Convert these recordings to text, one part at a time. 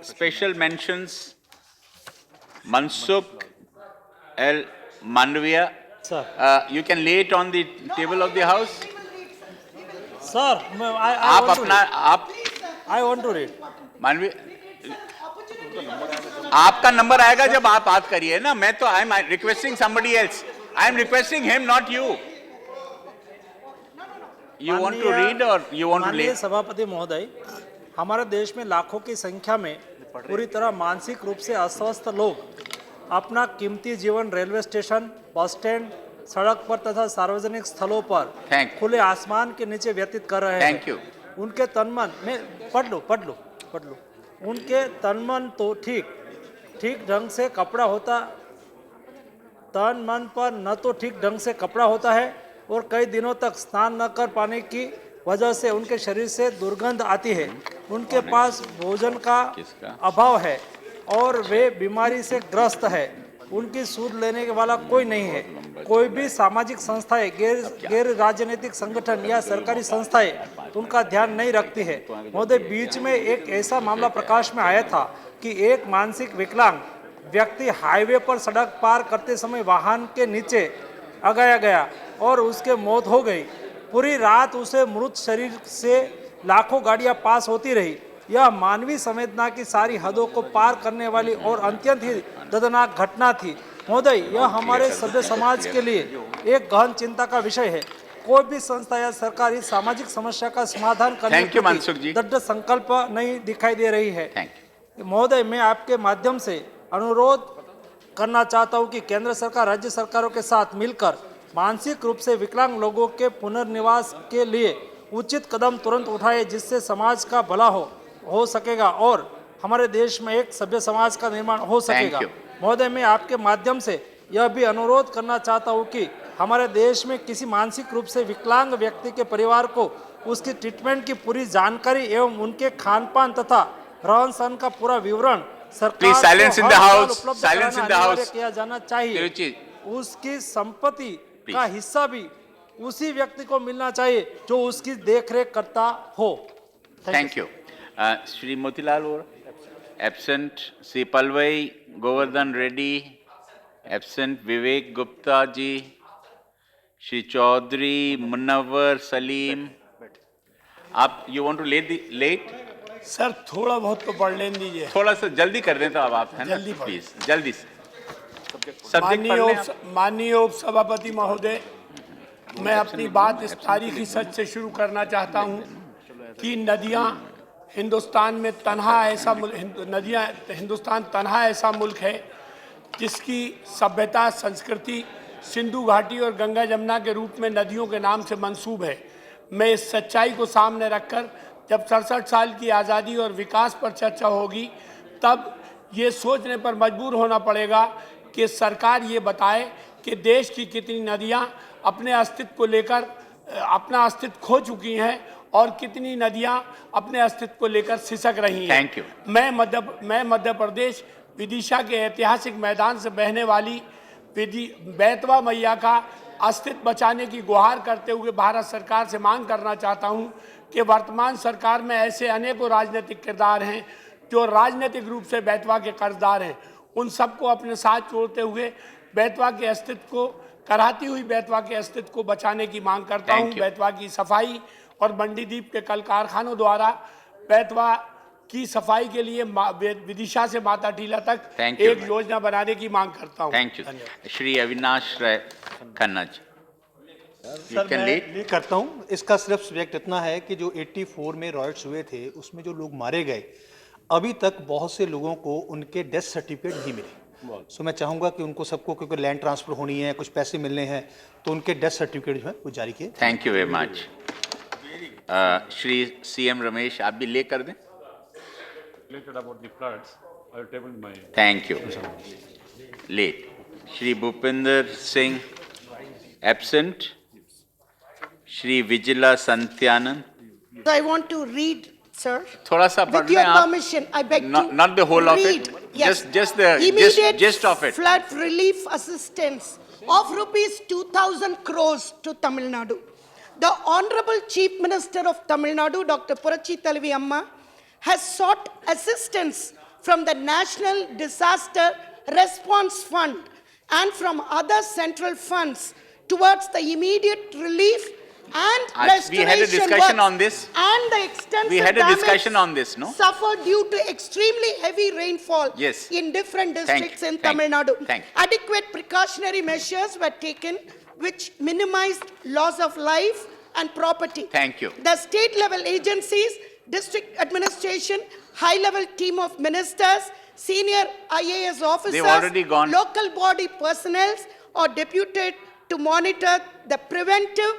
special mentions Mansukh L. Mandavia. Sir. You can lay it on the table of the house. Sir, I want to read. मानवीय, आपका number आएगा जब आप बात करिए ना. मैं तो I am requesting somebody else. I am requesting him, not you. You want to read or you want to lay? माननीय सभापति महोदय, हमारे देश में लाखों की संख्या में पूरी तरह मानसिक रूप से अस्वस्थ लोग अपना कीमती जीवन रेलवे स्टेशन, बस स्टैंड, सड़क पर तथा सार्वजनिक स्थलों पर खुले आसमान के नीचे व्यतीत कर रहे हैं। उनके तन मन में पढ़ लो उनके तन मन तो ठीक ढंग से कपड़ा होता, तन मन पर न तो ठीक ढंग से कपड़ा होता है और कई दिनों तक स्नान न कर पाने की वजह से उनके शरीर से दुर्गंध आती है। उनके पास भोजन का अभाव है और वे बीमारी से ग्रस्त है। उनकी सूद लेने वाला कोई नहीं है। कोई भी सामाजिक संस्थाएं, गैर राजनीतिक संगठन या सरकारी संस्थाएं उनका ध्यान नहीं रखती है। महोदय, बीच में एक ऐसा मामला प्रकाश में आया था कि एक मानसिक विकलांग व्यक्ति हाईवे पर सड़क पार करते समय वाहन के नीचे आगाया गया और उसके मौत हो गई। पूरी रात उसे मृत शरीर से लाखों गाड़ियां पास होती रही। यह मानवीय संवेदना की सारी हदों को पार करने वाली और अत्यंत ही दर्दनाक घटना थी। महोदय, यह हमारे सभ्य समाज के लिए एक गहन चिंता का विषय है। कोई भी संस्था या सरकार इस सामाजिक समस्या का समाधान करने की दृढ़ संकल्प नहीं दिखाई दे रही है। महोदय, मैं आपके माध्यम से अनुरोध करना चाहता हूं कि केंद्र सरकार राज्य सरकारों के साथ मिलकर मानसिक रूप से विकलांग लोगों के पुनर्निवास के लिए उचित कदम तुरंत उठाए, जिससे समाज का भला हो सकेगा और हमारे देश में एक सभ्य समाज का निर्माण हो सकेगा। महोदय, मैं आपके माध्यम से यह भी अनुरोध करना चाहता हूं कि हमारे देश में किसी मानसिक रूप से विकलांग व्यक्ति के परिवार को उसकी ट्रीटमेंट की पूरी जानकारी एवं उनके खान पान तथा रहन सहन का पूरा विवरण सरकार को उपलब्ध किया जाना चाहिए। उसकी संपत्ति का हिस्सा भी उसी व्यक्ति को मिलना चाहिए जो उसकी देखरेख करता हो। Thank you. Shri Motilal absent, Shri Palvai Govardhan Reddy absent, Vivek Gupta ji, Shri Chaudhary Munawwar Saleem. आप you want to let sir? थोड़ा बहुत तो पढ़ लेने दीजिए। थोड़ा सा जल्दी कर दें तो अब आप, है ना, प्लीज जल्दी से। माननीय उप सभापति महोदय, मैं अपनी बात इस तारीखी सच से शुरू करना चाहता हूं कि हिंदुस्तान तन्हा ऐसा मुल्क है जिसकी सभ्यता, संस्कृति सिंधु घाटी और गंगा जमुना के रूप में नदियों के नाम से मंसूब है। मैं इस सच्चाई को सामने रखकर जब 67 साल की आज़ादी और विकास पर चर्चा होगी तब ये सोचने पर मजबूर होना पड़ेगा कि सरकार ये बताए कि देश की कितनी नदियां अपने अस्तित्व को लेकर अपना अस्तित्व खो चुकी हैं और कितनी नदियां अपने अस्तित्व को लेकर सिसक रही हैं। Thank you. मैं मध्य प्रदेश विदिशा के ऐतिहासिक मैदान से बहने वाली बेतवा मैया का अस्तित्व बचाने की गुहार करते हुए भारत सरकार से मांग करना चाहता हूं कि वर्तमान सरकार में ऐसे अनेकों राजनीतिक किरदार हैं जो राजनीतिक रूप से बेतवा के कर्जदार हैं। उन सबको अपने साथ जोड़ते हुए बेतवा के अस्तित्व को, कराती हुई बेतवा के अस्तित्व को बचाने की मांग करता हूं। बेतवा की सफाई और मंडीदीप के कल कारखानों द्वारा बेतवा की सफाई के लिए विदिशा से माता टीला तक एक योजना बनाने की मांग करता हूं। Thank you. Shri Avinash Rai Khanna ji. Sir, मैं करता हूं। इसका सिर्फ सब्जेक्ट इतना है कि जो 84 में रॉयट्स हुए थे उसमें जो लोग मारे गए, अभी तक बहुत से लोगों को उनके डेथ सर्टिफिकेट नहीं मिले। सो मैं चाहूंगा कि उनको सबको, क्योंकि लैंड ट्रांसफर होनी है, कुछ पैसे मिलने हैं, तो उनके डेथ सर्टिफिकेट जो है वो जारी किए। Thank you very much. Shri CM Ramesh, आप भी ले कर दें। Thank you. Laid. Shri Bhupendra Singh absent, Shri Vijila Sathyananth. I want to read, sir. थोड़ा सा with your permission, I beg to not the whole of read. it. Yes. Just the immediate gist of it. Flood relief assistance of rupees 2,000 crores to Tamil Nadu. The Honorable Chief Minister of Tamil Nadu, Dr. Purachi Talvi Amma, has sought assistance from the National Disaster Response Fund and from other central funds towards the immediate relief and We restoration had a discussion works on this. and the extensive We had a damage discussion on this, no? suffered due to extremely heavy rainfall Yes. in different districts in Thank Tamil you. Nadu. Thank you. Adequate precautionary measures were taken which minimized loss of life and property. Thank you. The state level agencies, district administration, high level team of ministers, senior IAS officers, already gone. local body personnel are deputed to monitor the preventive,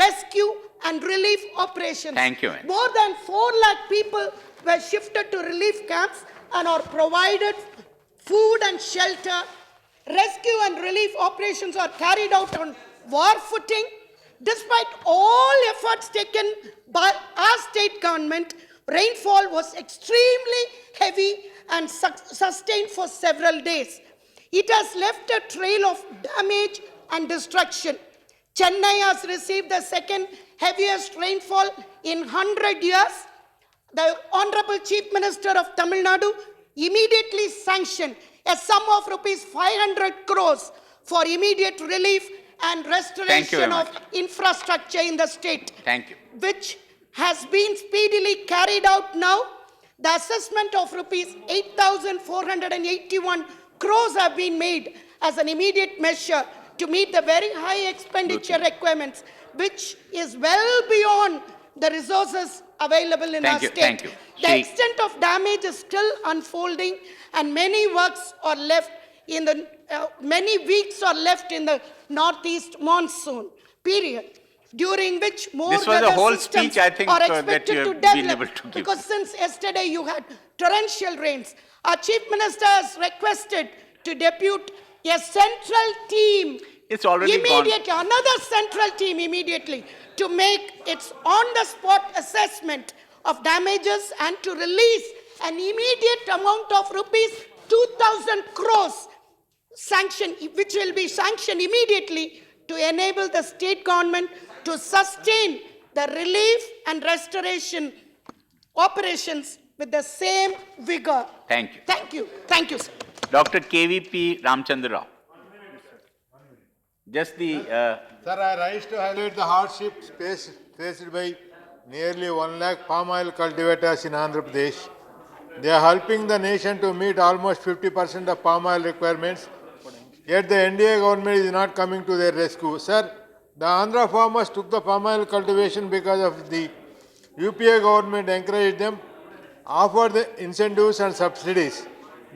rescue and relief operations. Thank you, ma'am. More than 4 lakh people were shifted to relief camps and are provided food and shelter. Rescue and relief operations are carried out on war footing. Despite all efforts taken by our state government, rainfall was extremely heavy and sustained for several days. It has left a trail of damage and destruction. Chennai has received the second heaviest rainfall in 100 years. The Honorable Chief Minister of Tamil Nadu immediately sanctioned a sum of rupees 500 crores for immediate relief and Thank you restoration very of much. infrastructure in the state, Thank you. which has been speedily carried out now. The assessment of rupees 8,481 crores have been made as an immediate measure to meet the very high expenditure requirements, which is well beyond the resources available in our Thank you, state. thank you. The Shri- extent of damage is still unfolding, and many works are left in the many weeks are left in the northeast monsoon period, during which more This was a weather whole systems speech, I think, are that expected you to have been develop. able to give. Because since yesterday you had torrential rains, our Chief Minister has requested to depute a central team It's already gone. immediately, another central team immediately, to make its on-the-spot assessment of damages and to release an immediate amount of rupees 2,000 crores sanction, which will be sanctioned immediately to enable the state government to sustain the relief and restoration operations with the same vigor. Thank you. Thank you. Thank you, sir. Dr. KVP Ramchandra Rao. Just the, Sir, I rise to highlight the hardships faced by nearly 1 lakh palm oil cultivators in Andhra Pradesh. They are helping the nation to meet almost 50% of palm oil requirements. Yet the NDA government is not coming to their rescue. Sir, the Andhra farmers took the palm oil cultivation because of the UPA government encouraged them, offered the incentives and subsidies.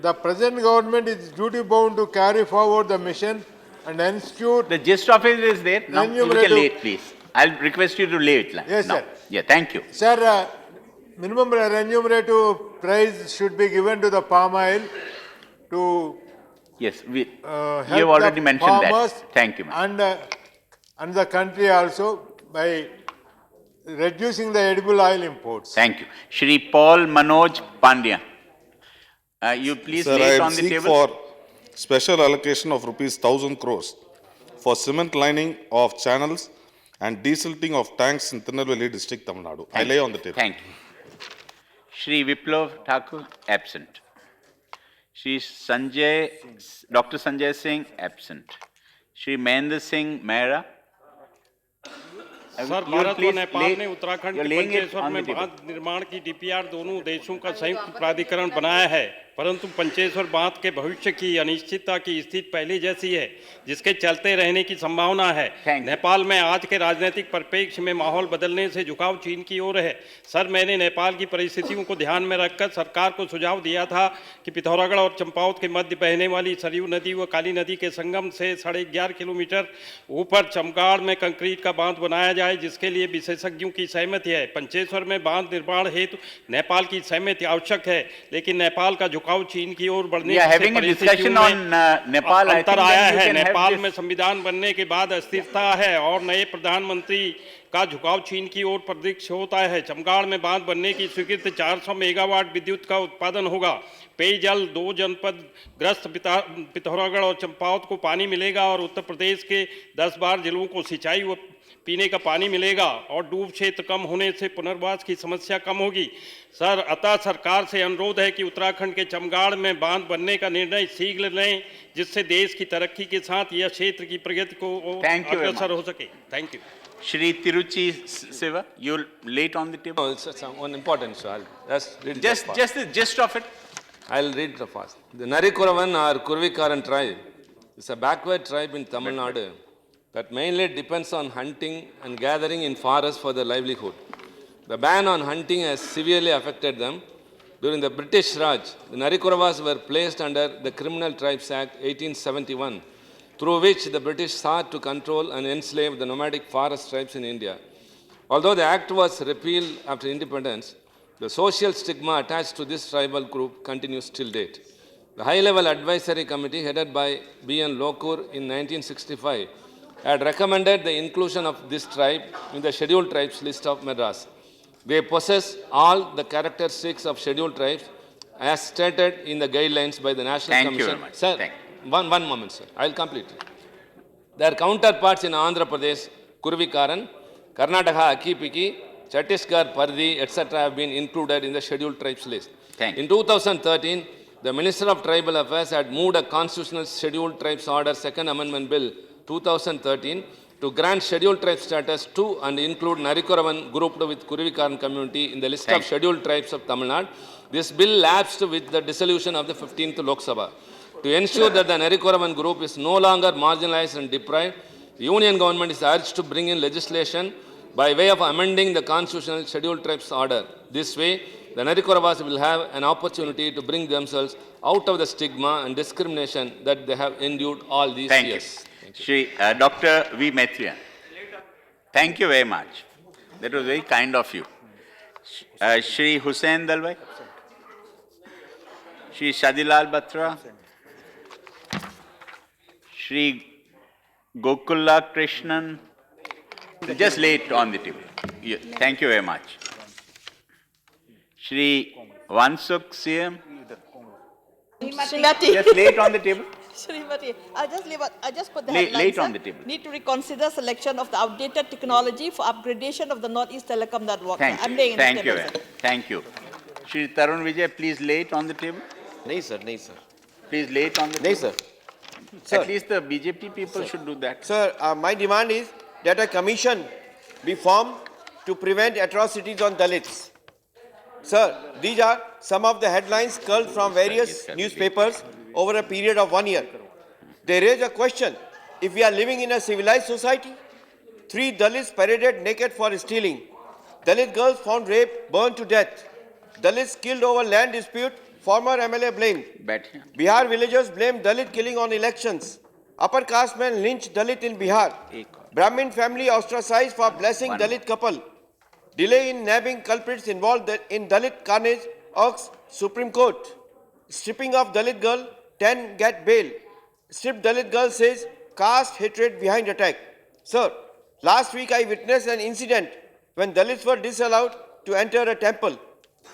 The present government is duty bound to carry forward the mission and ensure the gist of it is there. Now, you can lay it, please. I'll request you to lay it now. Yes, sir. Yeah, thank you. Sir, minimum remunerative price should be given to the palm oil to Yes, we help you have already the mentioned farmers that. Thank you, ma'am. and the country also by reducing the edible oil imports. Thank you. Shri Paul Manoj Pandya. You please Sir, lay I it am on the seek table. for special allocation of rupees 1,000 crores for cement lining of channels and desilting of tanks in Tirunelveli district, Tamil Nadu. I lay on the table. Thank you. Shri Viplav Thakur, absent. Shri Sanjay, Dr. Sanjay Singh, absent. Shri Mahendra Singh Mehra. Sir, You will Bharat व please Nepal lay- ने Uttarakhand you're के laying it Pancheshwar on the में table. बांध निर्माण की DPR दोनों देशों का संयुक्त प्राधिकरण बनाया है, परंतु पंचेश्वर बांध के भविष्य की अनिश्चितता की स्थिति पहले जैसी है, जिसके चलते रहने की संभावना है। Thank you. नेपाल में आज के राजनीतिक परिप्रेक्ष्य में माहौल बदलने से झुकाव चीन की ओर है। सर, मैंने नेपाल की परिस्थितियों को ध्यान में रखकर सरकार को सुझाव दिया था कि पिथौरागढ़ और चंपावत के मध्य बहने वाली सरयू नदी व काली नदी के संगम से 11.5 किलोमीटर ऊपर चमगाड़ में कंक्रीट का बांध बनाया जाए, जिसके लिए विशेषज्ञों की सहमति है। पंचेश्वर में बांध निर्माण हेतु नेपाल की सहमति आवश्यक है, लेकिन नेपाल का झुकाव चीन की ओर बढ़ने We are से having a परिस्थितियों discussion में on Nepal. I अंतर think आया then you है। can have Nepal this. में संविधान बनने के बाद अस्थिरता है और नए प्रधानमंत्री का झुकाव चीन की ओर प्रत्यक्ष होता है। चमगाड़ में बांध बनने की स्वीकृति 400 मेगावाट विद्युत का उत्पादन होगा। पेयजल 2 जनपद ग्रस्त पिथौरागढ़ और चंपावत को पानी मिलेगा और उत्तर प्रदेश के 10-12 जिलों को सिंचाई व पीने का पानी मिलेगा और डूब क्षेत्र कम होने से पुनर्वास की समस्या कम होगी। सर, अतः सरकार से अनुरोध है कि उत्तराखंड के चमगाड़ में बांध बनने का निर्णय शीघ्र लें, जिससे देश की तरक्की के साथ यह क्षेत्र की प्रगति को Thank you very अग्रसर much. हो सके। Thank you. Shri Tiruchi Siva, you're late on the table. No, it's one important, so I'll just read it Just, fast. just the gist of it. I'll read the fast. The Narikuravan or Kurvikaran tribe is a backward tribe in Tamil Nadu that mainly depends on hunting and gathering in forests for their livelihood. The ban on hunting has severely affected them. During the British Raj, the Narikuravas were placed under the Criminal Tribes Act 1871, through which the British sought to control and enslave the nomadic forest tribes in India. Although the act was repealed after independence, the social stigma attached to this tribal group continues till date. The high-level advisory committee headed by B.N. Lokur in 1965 had recommended the inclusion of this tribe in the scheduled tribes list of Madras. They possess all the characteristics of scheduled tribes as stated in the guidelines by the National Thank you Commission. very much. Sir, Thank one moment, sir. I'll complete it. Their counterparts in Andhra Pradesh, Kurvikaran, Karnataka, Akipiki, Chhattisgarh, Pardi, etc. have been included in the scheduled tribes list. Thank you. In 2013, the Minister of Tribal Affairs had moved a constitutional scheduled tribes order, Second Amendment Bill 2013, to grant scheduled tribe status to and include Narikuravan grouped with Kurvikaran community in the list Thank of scheduled tribes of Tamil Nadu. This bill lapsed with the dissolution of the 15th Lok Sabha. To ensure that the Narikuravan group is no longer marginalized and deprived, the Union government is urged to bring in legislation by way of amending the constitutional scheduled tribes order. This way, the Narikuravas will have an opportunity to bring themselves out of the stigma and discrimination that they have endured all these Thank you. years. Shri Dr. V. Maitriyan. Thank you very much. That was very kind of you. Shri Hussain Dalwai. Shri Shadilal Batra. Shri Gokulla Krishnan. Just late on the table. Thank you very much. Shri Vansukh CM. Srimati. Just late on the table. Srimati, I just put the Late- headlines. late on sir. the table. Need to reconsider selection of the outdated technology for upgradation of the Northeast Telecom network. Thank I'm you. laying in the Thank you. table, sir. Thank you. Shri Tarun Vijay, please late on the table. नहीं sir नहीं sir Please late on the नहीं table. Sir At least the BJP people should do that. Sir, my demand is that a commission be formed to prevent atrocities on Dalits. Sir, these are some of the headlines culled from various newspapers over a period of 1 year. They raise a question: if we are living in a civilized society, 3 Dalits paraded naked for stealing, Dalit girls found raped, burned to death, Dalits killed over land dispute, former MLA blamed. Bat here. Bihar villagers blame Dalit killing on elections. Upper caste men lynch Dalit in Bihar. Brahmin family ostracized for blessing One. Dalit couple. Delay in nabbing culprits involved in Dalit carnage urges Supreme Court. Stripping of Dalit girl, 10 get bail. Stripped Dalit girl says caste hatred behind attack. Sir, last week I witnessed an incident when Dalits were disallowed to enter a temple.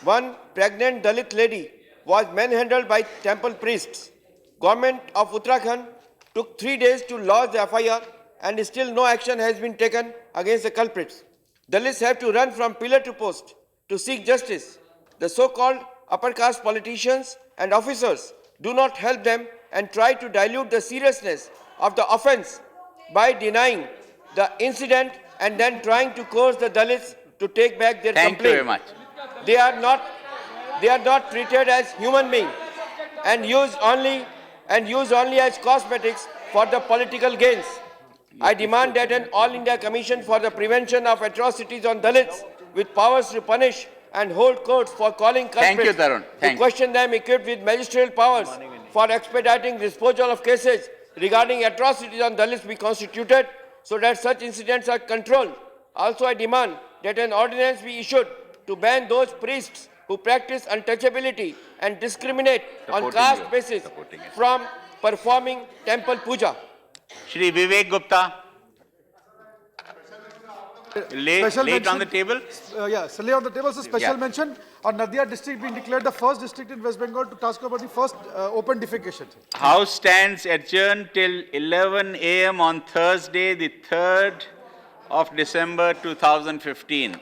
One pregnant Dalit lady was manhandled by temple priests. Government of Uttarakhand took 3 days to lodge the FIR and still no action has been taken against the culprits. Dalits have to run from pillar to post to seek justice. The so-called upper caste politicians and officers do not help them and try to dilute the seriousness of the offence by denying the incident and then trying to coerce the Dalits to take back their Thank you complaint. very much. They are not treated as human beings and used only as cosmetics for the political gains. I demand that an All India Commission for the Prevention of Atrocities on Dalits with powers to punish and hold courts for calling Thank you, culprits Tarun. to Thank you. question them equipped with magisterial powers for expediting disposal of cases regarding atrocities on Dalits be constituted so that such incidents are controlled. Also, I demand that an ordinance be issued to ban those priests who practice untouchability and discriminate on Supporting caste you. basis Supporting it. from performing temple puja. Shri Vivek Gupta. Late on the mention- table. So lay on the table, so special Yeah. mention on Nadia district being declared the first district in West Bengal to task over the first open defecation. House stands adjourned till 11 a.m. on Thursday, the 3rd of December 2015